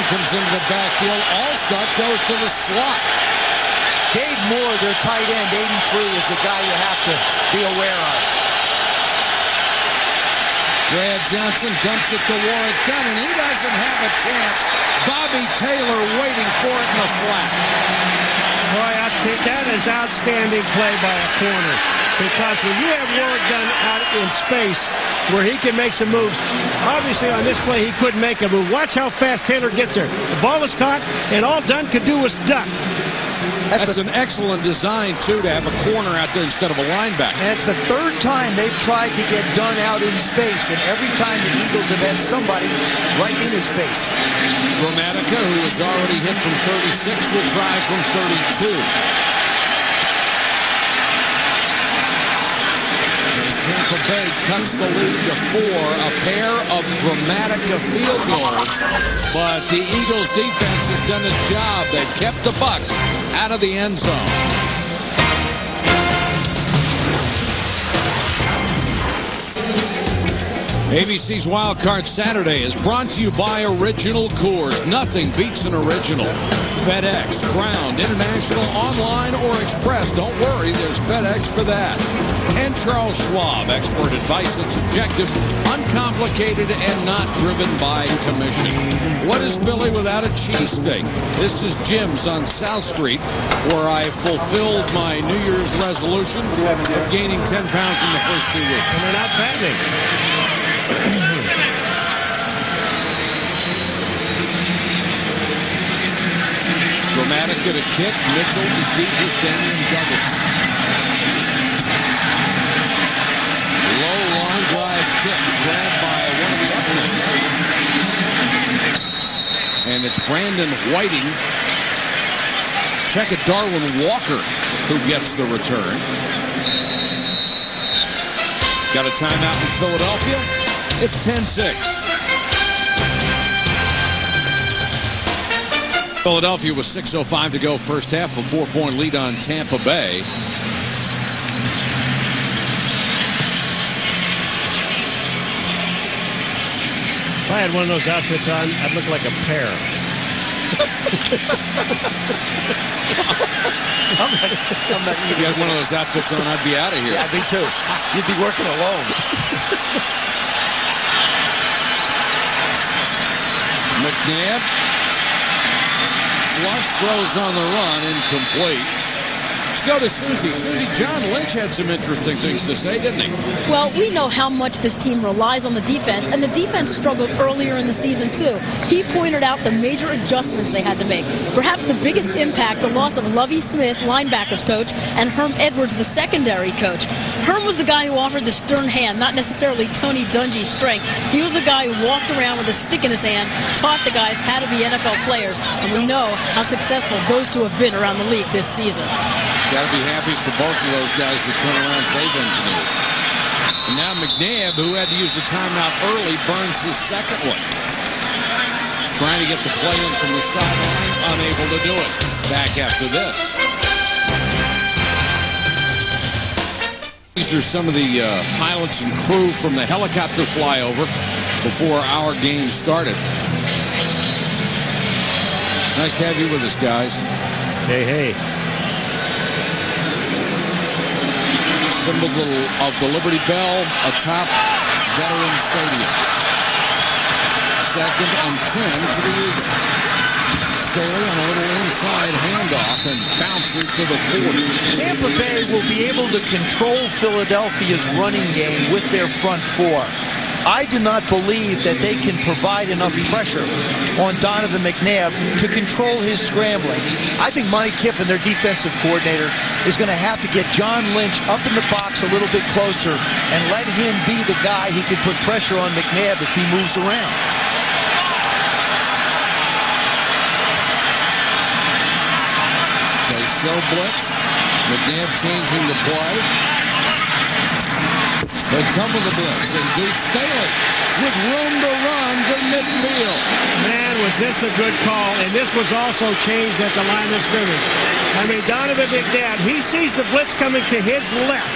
Brown comes into the backfield. Allstott goes to the slot. Dave Moore, their tight end, 83, is the guy you have to be aware of. Brad Johnson dumps it to Warren Gunn, and he doesn't have a chance. Bobby Taylor waiting for it in the flat. Boy, I think that is outstanding play by a corner. Because when you have Warren Gunn out in space where he can make some moves, obviously on this play he couldn't make a move. Watch how fast Taylor gets there. The ball is caught, and all Dunn could do was duck. That's an excellent design, too, to have a corner out there instead of a linebacker. And it's the third time they've tried to get Dunn out in space, and every time the Eagles have had somebody right in his face. Gramatica, who was already hit from 36, will try from 32. Tampa Bay cuts the lead to 4, a pair of Gramatica field goals, but the Eagles defense has done its job. They've kept the Bucs out of the end zone. ABC's Wildcard Saturday is brought to you by Original Coors. Nothing beats an original. FedEx, Ground, International, Online, or Express. Don't worry, there's FedEx for that. And Charles Schwab, expert advice that's objective, uncomplicated, and not driven by commission. What is Philly without a cheesesteak? This is Jim's on South Street, where I fulfilled my New Year's resolution of gaining 10 pounds in the first 2 weeks. And they're not fattening. Gramatica to kick. Mitchell is deep with Damian Douglas. Low long drive kick grabbed by one of the uplifts. And it's Brandon Whiting. Check it, Darwin Walker, who gets the return. Got a timeout in Philadelphia. It's 10-6. Philadelphia with 6:05 to go first half, a 4-point lead on Tampa Bay. If I had one of those outfits on, I'd look like a pear. If you had one of those outfits on, I'd be out of here. Yeah, me too. You'd be working alone. McNabb. Flush throws on the run, incomplete. Let's go to Susie. Susie, John Lynch had some interesting things to say, didn't he? Well, we know how much this team relies on the defense, and the defense struggled earlier in the season, too. He pointed out the major adjustments they had to make. Perhaps the biggest impact, the loss of Lovie Smith, linebackers coach, and Herm Edwards, the secondary coach. Herm was the guy who offered the stern hand, not necessarily Tony Dungy's strength. He was the guy who walked around with a stick in his hand, taught the guys how to be NFL players, and we know how successful those two have been around the league this season. Got to be happy for both of those guys to turn around they've engineered. And now McNabb, who had to use the timeout early, burns his second one. Trying to get the play in from the sideline, unable to do it. Back after this. These are some of the pilots and crew from the helicopter flyover before our game started. Nice to have you with us, guys. Hey, hey. Symbol of the Liberty Bell atop Veterans Stadium. 2nd and 10 for the Eagles. Staley on a little inside handoff and bounces to the 40. Tampa Bay will be able to control Philadelphia's running game with their front four. I do not believe that they can provide enough pressure on Donovan McNabb to control his scrambling. I think Monty Kiffin, their defensive coordinator, is going to have to get John Lynch up in the box a little bit closer and let him be the guy who can put pressure on McNabb if he moves around. They show blitz. McNabb changing the play. They come with the blitz. They do Staley with room to run to midfield. Man, was this a good call, and this was also changed at the line of scrimmage. I mean, Donovan McNabb, he sees the blitz coming to his left.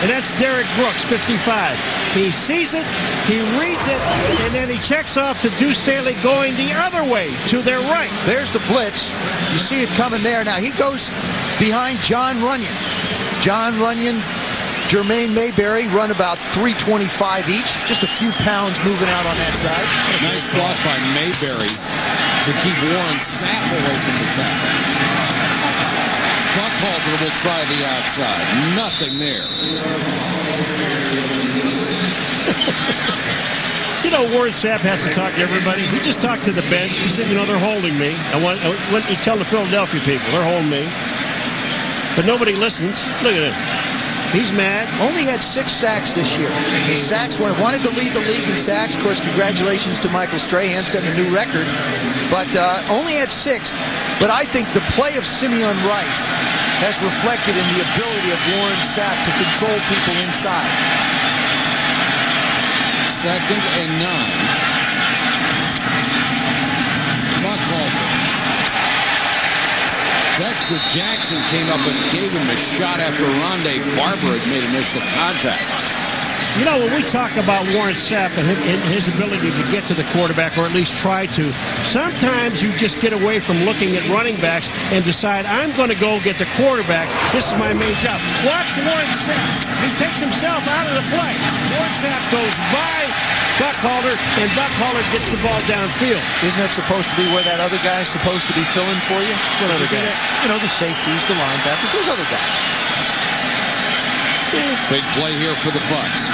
and that's Derek Brooks, 55. He sees it, he reads it, and then he checks off to Deuce Staley going the other way, to their right. There's the blitz. You see it coming there. Now he goes behind John Runyon. John Runyon, Jermaine Mayberry run about 325 each. Just a few pounds moving out on that side. Nice block by Mayberry to keep Warren Sapp away from the tackle. Buckhalter will try the outside. Nothing there. You know, Warren Sapp has to talk to everybody. He just talked to the bench. He said, you know, they're holding me. I want you tell the Philadelphia people, they're holding me. But nobody listens. Look at it. He's mad. Only had 6 sacks this year. Sacks wanted to lead the league in sacks. Of course, congratulations to Michael Strahan, setting a new record. But only had 6. But I think the play of Simeon Rice has reflected in the ability of Warren Sapp to control people inside. 2nd and 9. Buckhalter. Dexter Jackson came up and gave him a shot after Rondé Barber had made initial contact. You know, when we talk about Warren Sapp and his ability to get to the quarterback, or at least try to, sometimes you just get away from looking at running backs and decide, I'm going to go get the quarterback. This is my main job. Watch Warren Sapp. He takes himself out of the play. Warren Sapp goes by Buckhalter, and Buckhalter gets the ball downfield. Isn't that supposed to be where that other guy's supposed to be filling for you? What other guy? You know, the safeties, the linebackers, those other guys. Big play here for the Bucs.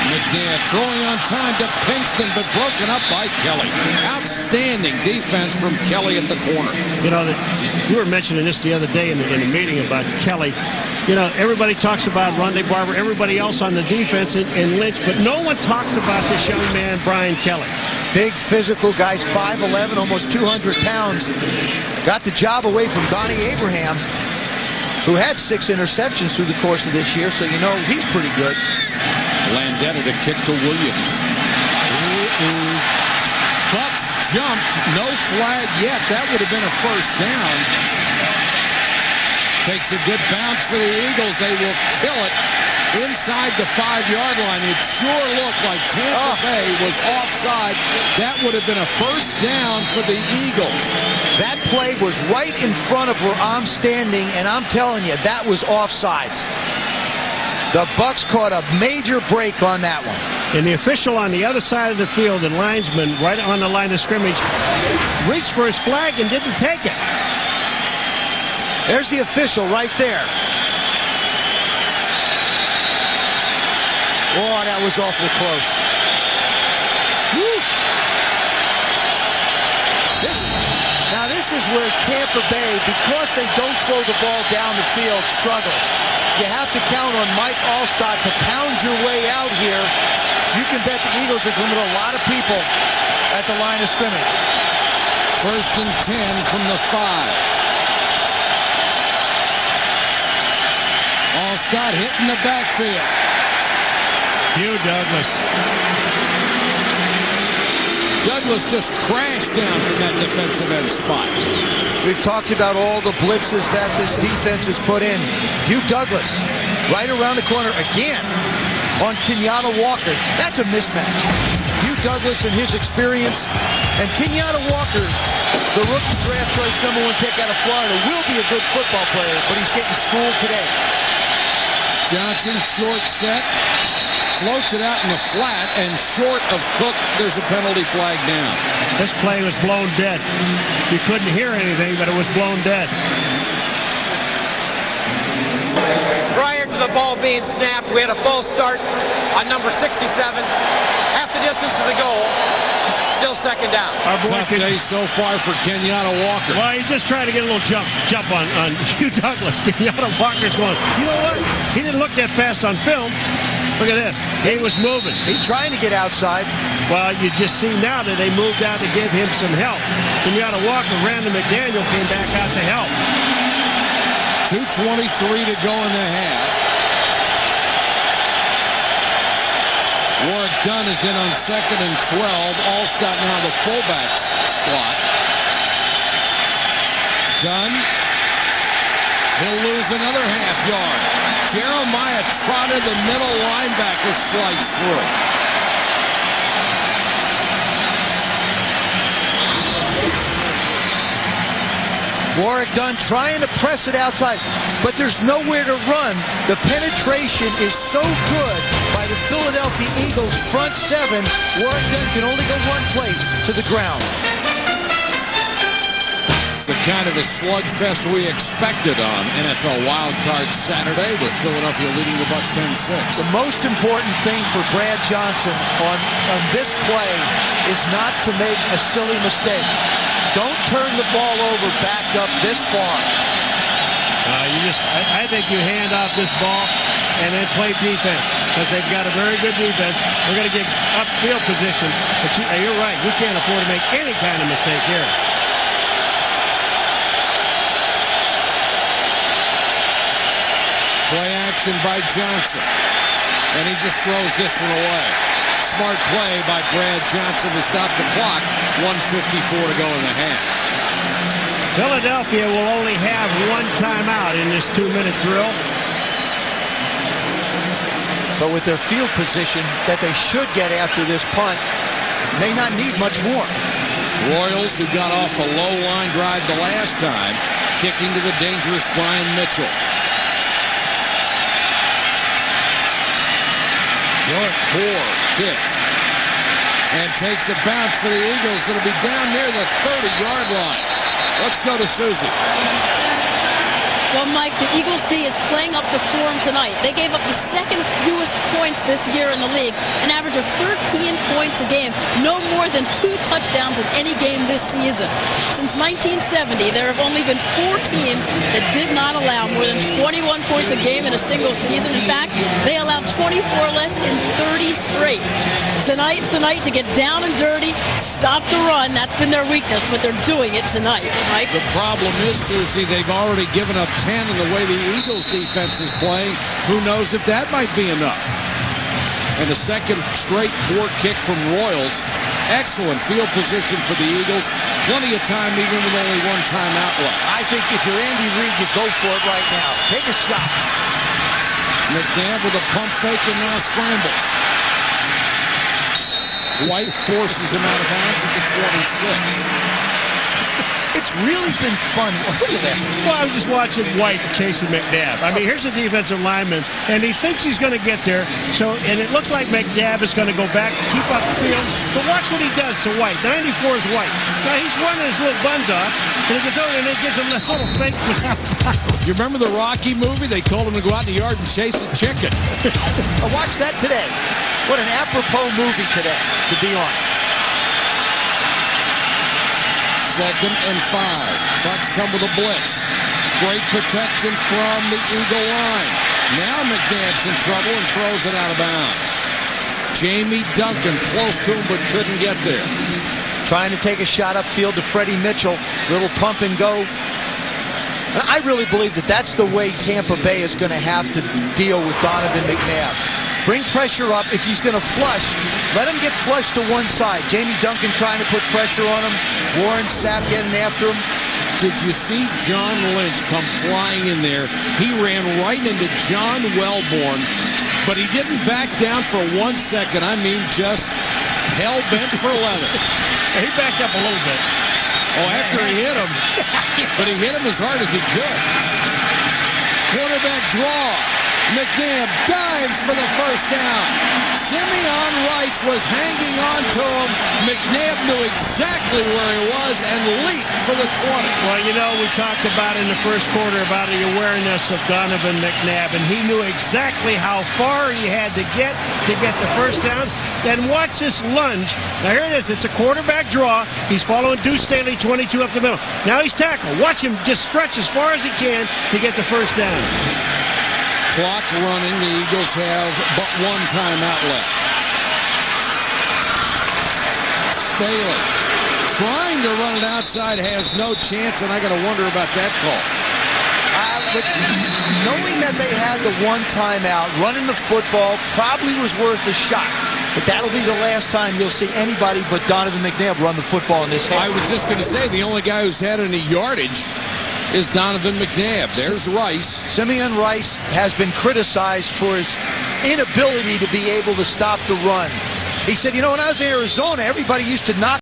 McNabb throwing on time to Pinkston, but broken up by Kelly. Outstanding defense from Kelly at the corner. You know, we were mentioning this the other day in the meeting about Kelly. You know, everybody talks about Rondé Barber, everybody else on the defense and Lynch, but no one talks about this young man, Brian Kelly. Big physical guy's 5'11", almost 200 pounds. Got the job away from Donnie Abraham, who had 6 interceptions through the course of this year, so you know he's pretty good. Landetta to kick to Williams. Bucks jumped, no flag yet. That would have been a first down. Takes a good bounce for the Eagles. They will kill it inside the 5-yard line. It sure looked like Tampa Bay was offside. That would have been a first down for the Eagles. That play was right in front of where I'm standing, and I'm telling you, that was offsides. The Bucks caught a major break on that one. And the official on the other side of the field, the linesman right on the line of scrimmage, reached for his flag and didn't take it. There's the official right there. Oh, that was awfully close. Woo. This is where Tampa Bay, because they don't slow the ball down the field, struggles. You have to count on Mike Allstott to pound your way out here. You can bet the Eagles are going to limit a lot of people at the line of scrimmage. 1st and 10 from the 5. Allstott hitting the backfield. Hugh Douglas. Douglas just crashed down from that defensive end spot. We've talked about all the blitzes that this defense has put in. Hugh Douglas, right around the corner again on Kenyatta Walker. That's a mismatch. Hugh Douglas and his experience, and Kenyatta Walker, the rookie draft choice #1 pick out of Florida, will be a good football player, but he's getting schooled today. Johnson, short set, floats it out in the flat, and short of Cook, there's a penalty flag down. This play was blown dead. You couldn't hear anything, but it was blown dead. Prior to the ball being snapped, we had a false start on number 67. Half the distance to the goal. Still 2nd down. Our boy Tough day so far for Kenyatta Walker. Well, he's just trying to get a little jump on Hugh Douglas. Kenyatta Walker's going, you know what? He didn't look that fast on film. Look at this. He was moving. He's trying to get outside. Well, you just see now that they moved out to give him some help. Kenyatta Walker, Randall McDaniel came back out to help. 2:23 to go in the half. Warwick Dunn is in on 2nd and 12. Allstott now the fullback spot. Dunn. He'll lose another half yard. Jeremiah trotted the middle linebacker sliced through. Warwick Dunn trying to press it outside, but there's nowhere to run. The penetration is so good by the Philadelphia Eagles front seven. Warwick Dunn can only go one place, to the ground. The kind of a slugfest we expected on NFL Wildcard Saturday, with Philadelphia leading the Bucs 10-6. The most important thing for Brad Johnson on this play is not to make a silly mistake. Don't turn the ball over backed up this far. I think you hand off this ball and then play defense, because they've got a very good defense. We're going to give up field position, but you're right. You can't afford to make any kind of mistake here. Play action by Johnson, and he just throws this one away. Smart play by Brad Johnson to stop the clock. 1:54 to go in the half. Philadelphia will only have one timeout in this 2-minute drill. But with their field position that they should get after this punt, may not need much more. Royals, who got off a low line drive the last time, kicking to the dangerous Brian Mitchell. Short 4 kick. And takes a bounce for the Eagles. It'll be down near the 30-yard line. Let's go to Susie. Well, Mike, the Eagles D is playing up to form tonight. They gave up the second fewest points this year in the league, an average of 13 points a game, no more than 2 touchdowns in any game this season. Since 1970, there have only been 4 teams that did not allow more than 21 points a game in a single season. In fact, they allowed 24 less in 30 straight. Tonight's the night to get down and dirty, stop the run. That's been their weakness, but they're doing it tonight, Mike. The problem is, Susie, they've already given up 10 in the way the Eagles defense is playing. Who knows if that might be enough? And the second straight 4 kick from Royals. Excellent field position for the Eagles. Plenty of time, even with only 1 timeout left. I think if you're Andy Reid, you go for it right now. Take a shot. McNabb with a pump fake and now scrambles. White forces him out of bounds at the 26. It's really been fun. Look at that. Well, I was just watching White chasing McNabb. I mean, here's a defensive lineman, and he thinks he's going to get there. And it looks like McNabb is going to go back, keep up the field. But watch what he does to White. 94 is White. Now, he's running his little buns off, and he gets over and he gives him a little fake. You remember the Rocky movie? They told him to go out in the yard and chase a chicken. I'll watch that today. What an apropos movie today to be on. 2nd and 5. Bucs come with a blitz. Great protection from the Eagle line. Now McNabb's in trouble and throws it out of bounds. Jamie Duncan close to him but couldn't get there. Trying to take a shot upfield to Freddie Mitchell. Little pump and go. And I really believe that that's the way Tampa Bay is going to have to deal with Donovan McNabb. Bring pressure up. If he's going to flush, let him get flushed to one side. Jamie Duncan trying to put pressure on him. Warren Sapp getting after him. Did you see John Lynch come flying in there? He ran right into John Wellborn, but he didn't back down for 1 second. I mean, just hell-bent for leather. He backed up a little bit. Oh, after he hit him. But he hit him as hard as he could. Quarterback draw. McNabb dives for the first down. Simeon Rice was hanging on to him. McNabb knew exactly where he was and leaped for the 20. Well, you know, we talked about in the first quarter about the awareness of Donovan McNabb, and he knew exactly how far he had to get the first down. Then watch this lunge. Now here it is. It's a quarterback draw. He's following Deuce Staley, 22 up the middle. Now he's tackled. Watch him just stretch as far as he can to get the first down. Clock running. The Eagles have but 1 timeout left. Staley trying to run it outside, has no chance, and I got to wonder about that call. But knowing that they had the 1 timeout, running the football probably was worth a shot. But that'll be the last time you'll see anybody but Donovan McNabb run the football in this half. I was just going to say, the only guy who's had any yardage is Donovan McNabb. There's Rice. Simeon Rice has been criticized for his inability to be able to stop the run. He said, you know, when I was in Arizona, everybody used to knock